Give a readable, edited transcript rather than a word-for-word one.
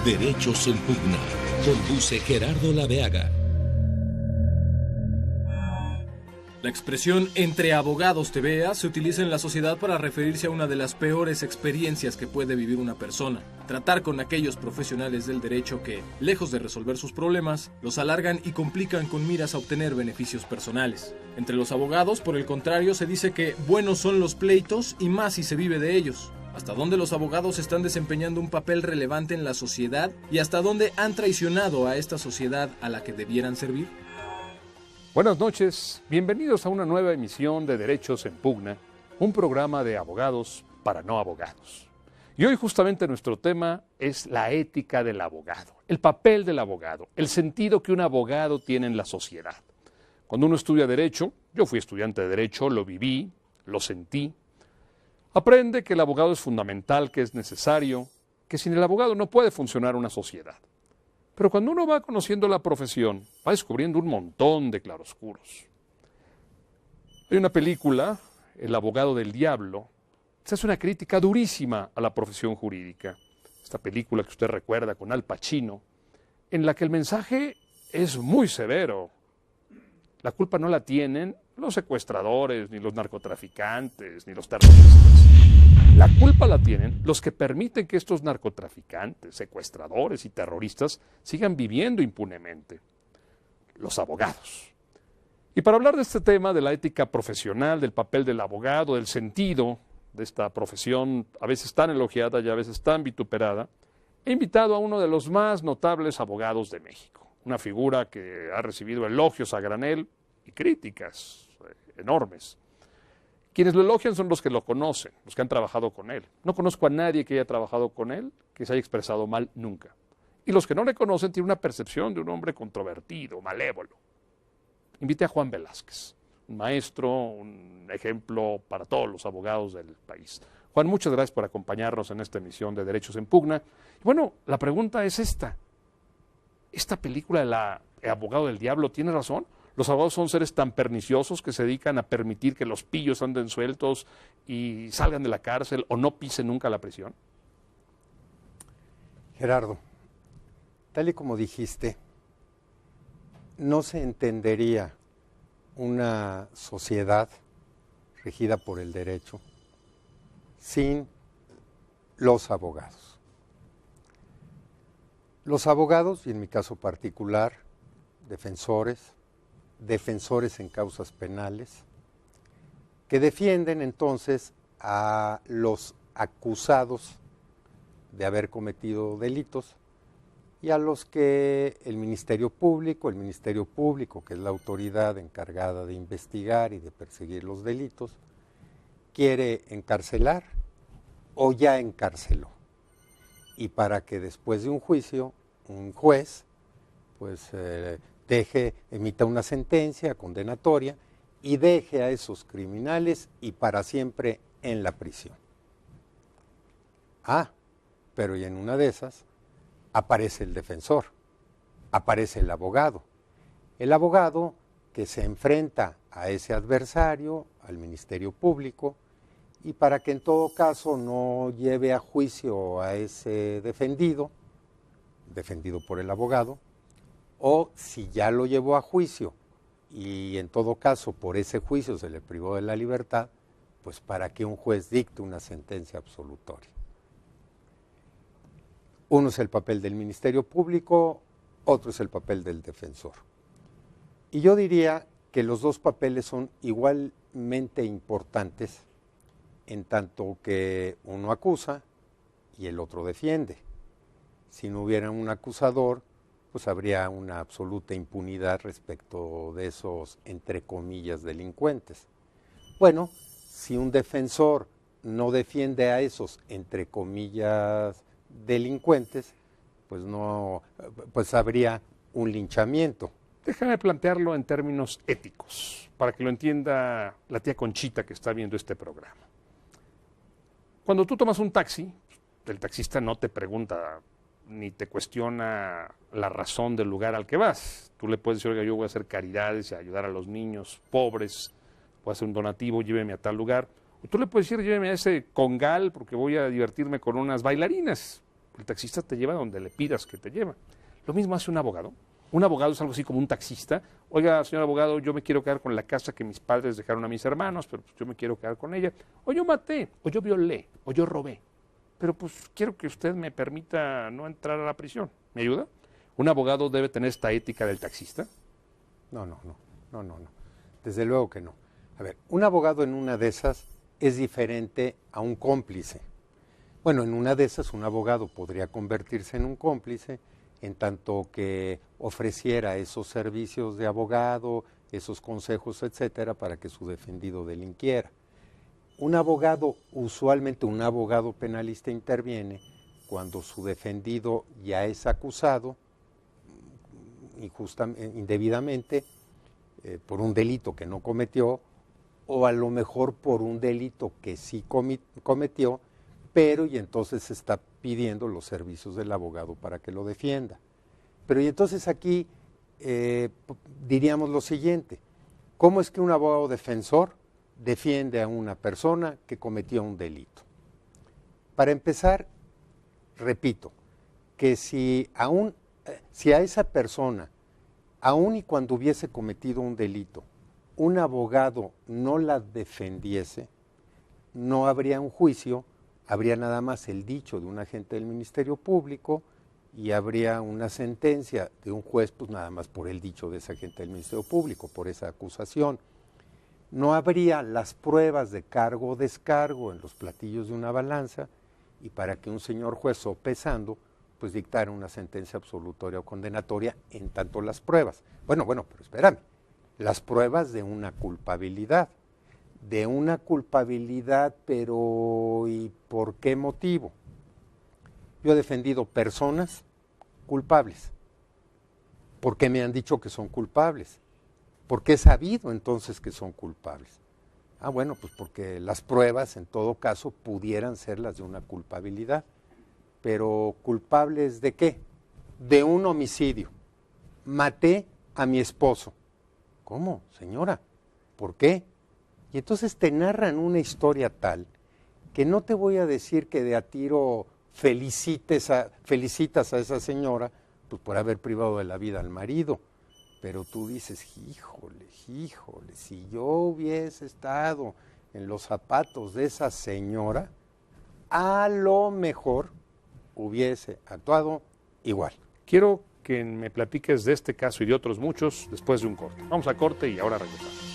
Derechos en Pugna. Conduce Gerardo Laveaga. La expresión "entre abogados te vea" se utiliza en la sociedad para referirse a una de las peores experiencias que puede vivir una persona: tratar con aquellos profesionales del derecho que, lejos de resolver sus problemas, los alargan y complican con miras a obtener beneficios personales. Entre los abogados, por el contrario, se dice que buenos son los pleitos y más si se vive de ellos. ¿Hasta dónde los abogados están desempeñando un papel relevante en la sociedad y hasta dónde han traicionado a esta sociedad a la que debieran servir? Buenas noches, bienvenidos a una nueva emisión de Derechos en Pugna, un programa de abogados para no abogados. Y hoy justamente nuestro tema es la ética del abogado, el papel del abogado, el sentido que un abogado tiene en la sociedad. Cuando uno estudia Derecho, yo fui estudiante de Derecho, lo viví, lo sentí, aprende que el abogado es fundamental, que es necesario, que sin el abogado no puede funcionar una sociedad. Pero cuando uno va conociendo la profesión, va descubriendo un montón de claroscuros. Hay una película, El abogado del diablo, que hace una crítica durísima a la profesión jurídica. Esta película que usted recuerda con Al Pacino, en la que el mensaje es muy severo. La culpa no la tienen los secuestradores, ni los narcotraficantes, ni los terroristas. La culpa la tienen los que permiten que estos narcotraficantes, secuestradores y terroristas sigan viviendo impunemente: los abogados. Y para hablar de este tema, de la ética profesional, del papel del abogado, del sentido de esta profesión, a veces tan elogiada y a veces tan vituperada, he invitado a uno de los más notables abogados de México, una figura que ha recibido elogios a granel y críticas enormes. Quienes lo elogian son los que lo conocen, los que han trabajado con él. No conozco a nadie que haya trabajado con él que se haya expresado mal nunca. Y los que no le conocen tienen una percepción de un hombre controvertido, malévolo. Invité a Juan Velázquez, un maestro, un ejemplo para todos los abogados del país. Juan, muchas gracias por acompañarnos en esta emisión de Derechos en Pugna. Y bueno, la pregunta es esta. ¿Esta película, El abogado del diablo, tiene razón? ¿Los abogados son seres tan perniciosos que se dedican a permitir que los pillos anden sueltos y salgan de la cárcel o no pisen nunca la prisión? Gerardo, tal y como dijiste, no se entendería una sociedad regida por el derecho sin los abogados. Los abogados, y en mi caso particular, defensores en causas penales, que defienden entonces a los acusados de haber cometido delitos y a los que el Ministerio Público, que es la autoridad encargada de investigar y de perseguir los delitos, quiere encarcelar o ya encarceló. Y para que después de un juicio, un juez, pues emita una sentencia condenatoria y deje a esos criminales y para siempre en la prisión. Pero y en una de esas aparece el defensor, aparece el abogado que se enfrenta a ese adversario, al Ministerio Público, y para que en todo caso no lleve a juicio a ese defendido por el abogado, o si ya lo llevó a juicio y en todo caso por ese juicio se le privó de la libertad, pues para que un juez dicte una sentencia absolutoria. Uno es el papel del Ministerio Público, otro es el papel del defensor. Y yo diría que los dos papeles son igualmente importantes en tanto que uno acusa y el otro defiende. Si no hubiera un acusador, pues habría una absoluta impunidad respecto de esos, entre comillas, delincuentes. Bueno, si un defensor no defiende a esos, entre comillas, delincuentes, pues habría un linchamiento. Déjame plantearlo en términos éticos, para que lo entienda la tía Conchita que está viendo este programa. Cuando tú tomas un taxi, el taxista no te pregunta ni te cuestiona la razón del lugar al que vas. Tú le puedes decir: oiga, yo voy a hacer caridades y ayudar a los niños pobres, voy a hacer un donativo, lléveme a tal lugar. O tú le puedes decir: lléveme a ese congal porque voy a divertirme con unas bailarinas. El taxista te lleva donde le pidas que te lleve. Lo mismo hace un abogado. Un abogado es algo así como un taxista. Oiga, señor abogado, yo me quiero quedar con la casa que mis padres dejaron a mis hermanos, pero pues yo me quiero quedar con ella. O yo maté, o yo violé, o yo robé. Pero pues quiero que usted me permita no entrar a la prisión. ¿Me ayuda? ¿Un abogado debe tener esta ética del taxista? No. Desde luego que no. A ver, un abogado en una de esas es diferente a un cómplice. Bueno, en una de esas un abogado podría convertirse en un cómplice en tanto que ofreciera esos servicios de abogado, esos consejos, etcétera, para que su defendido delinquiera. Un abogado, usualmente un abogado penalista, interviene cuando su defendido ya es acusado indebidamente por un delito que no cometió, o a lo mejor por un delito que sí cometió, pero y entonces está pidiendo los servicios del abogado para que lo defienda. Pero y entonces aquí diríamos lo siguiente: ¿cómo es que un abogado defensor defiende a una persona que cometió un delito? Para empezar, repito, que si a esa persona, aun y cuando hubiese cometido un delito, un abogado no la defendiese, no habría un juicio, habría nada más el dicho de un agente del Ministerio Público y habría una sentencia de un juez, pues nada más por el dicho de ese agente del Ministerio Público, por esa acusación. No habría las pruebas de cargo o descargo en los platillos de una balanza, y para que un señor juez sopesando, pues dictara una sentencia absolutoria o condenatoria en tanto las pruebas. Bueno, pero espérame, las pruebas de una culpabilidad, pero ¿y por qué motivo? Yo he defendido personas culpables. ¿Por qué me han dicho que son culpables? ¿Por qué he sabido entonces que son culpables? Bueno, pues porque las pruebas en todo caso pudieran ser las de una culpabilidad. Pero ¿culpables de qué? De un homicidio. Maté a mi esposo. ¿Cómo, señora? ¿Por qué? Y entonces te narran una historia tal que no te voy a decir que de a tiro felicitas a esa señora pues por haber privado de la vida al marido, pero tú dices, híjole, si yo hubiese estado en los zapatos de esa señora, a lo mejor hubiese actuado igual. Quiero que me platiques de este caso y de otros muchos después de un corte. Vamos a corte y ahora regresamos.